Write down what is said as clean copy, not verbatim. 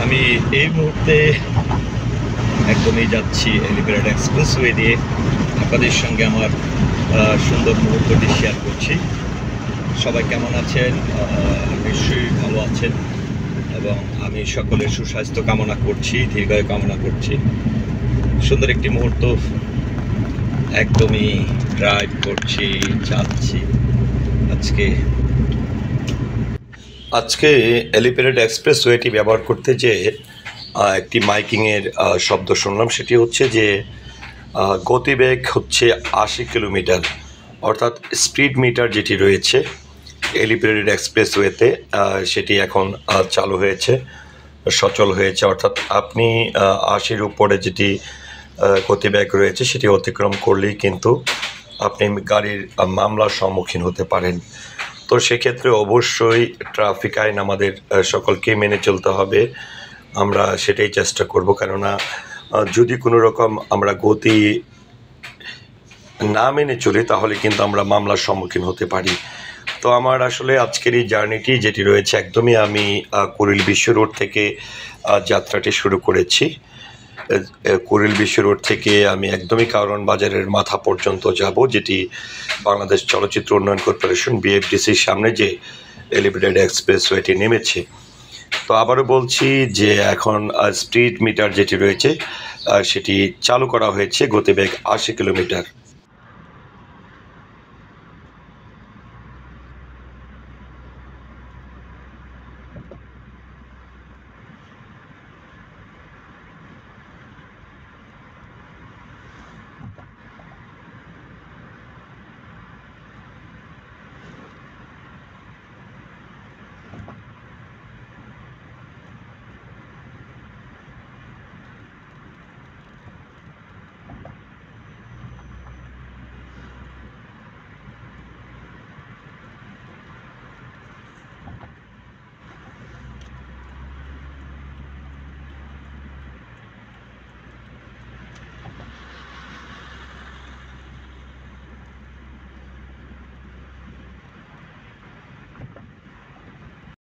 আমি এই মুহূর্তে একদমই যাচ্ছি এলিভেটেড এক্সপ্রেসওয়ে দিয়ে। আপনাদের সঙ্গে আমার সুন্দর মুহূর্তটি শেয়ার করছি। সবাই কেমন আছেন? নিশ্চয়ই ভালো আছেন এবং আমি সকলের সুস্বাস্থ্য কামনা করছি, দীর্ঘায়ু কামনা করছি। সুন্দর একটি মুহূর্ত, একদমই ড্রাইভ করছি, যাচ্ছি। আজকে এলিভেটেড এক্সপ্রেসওয়েটি ব্যবহার করতে যেয়ে একটি মাইকিংয়ের শব্দ শুনলাম। সেটি হচ্ছে যে গতিবেগ হচ্ছে 80 কিলোমিটার, অর্থাৎ স্পিড মিটার যেটি রয়েছে এলিভেটেড এক্সপ্রেসওয়েতে সেটি এখন চালু হয়েছে, সচল হয়েছে। অর্থাৎ আপনি 80-র উপরে যেটি গতিবেগ রয়েছে সেটি অতিক্রম করলেই কিন্তু আপনি গাড়ির মামলার সম্মুখীন হতে পারেন। তো সেক্ষেত্রে অবশ্যই ট্রাফিক আইন আমাদের সকলকে মেনে চলতে হবে। আমরা সেটাই চেষ্টা করব, কেননা যদি কোনো রকম আমরা গতি না মেনে চলি তাহলে কিন্তু আমরা মামলার সম্মুখীন হতে পারি। তো আমার আসলে আজকের এই জার্নিটি যেটি রয়েছে, একদমই আমি কুড়িল বিশ্ব রোড থেকে যাত্রাটি শুরু করেছি। কুড়িল বিশ্ব রোড থেকে আমি একদমই কারওয়ান বাজারের মাথা পর্যন্ত যাব, যেটি বাংলাদেশ চলচ্চিত্র উন্নয়ন কর্পোরেশন বিএফডিসির সামনে যে এলিভেটেড এক্সপ্রেসওয়েটি নেমেছে। তো আবারও বলছি যে এখন স্পিড মিটার যেটি রয়েছে সেটি চালু করা হয়েছে, গতিবেগ 80 কিলোমিটার।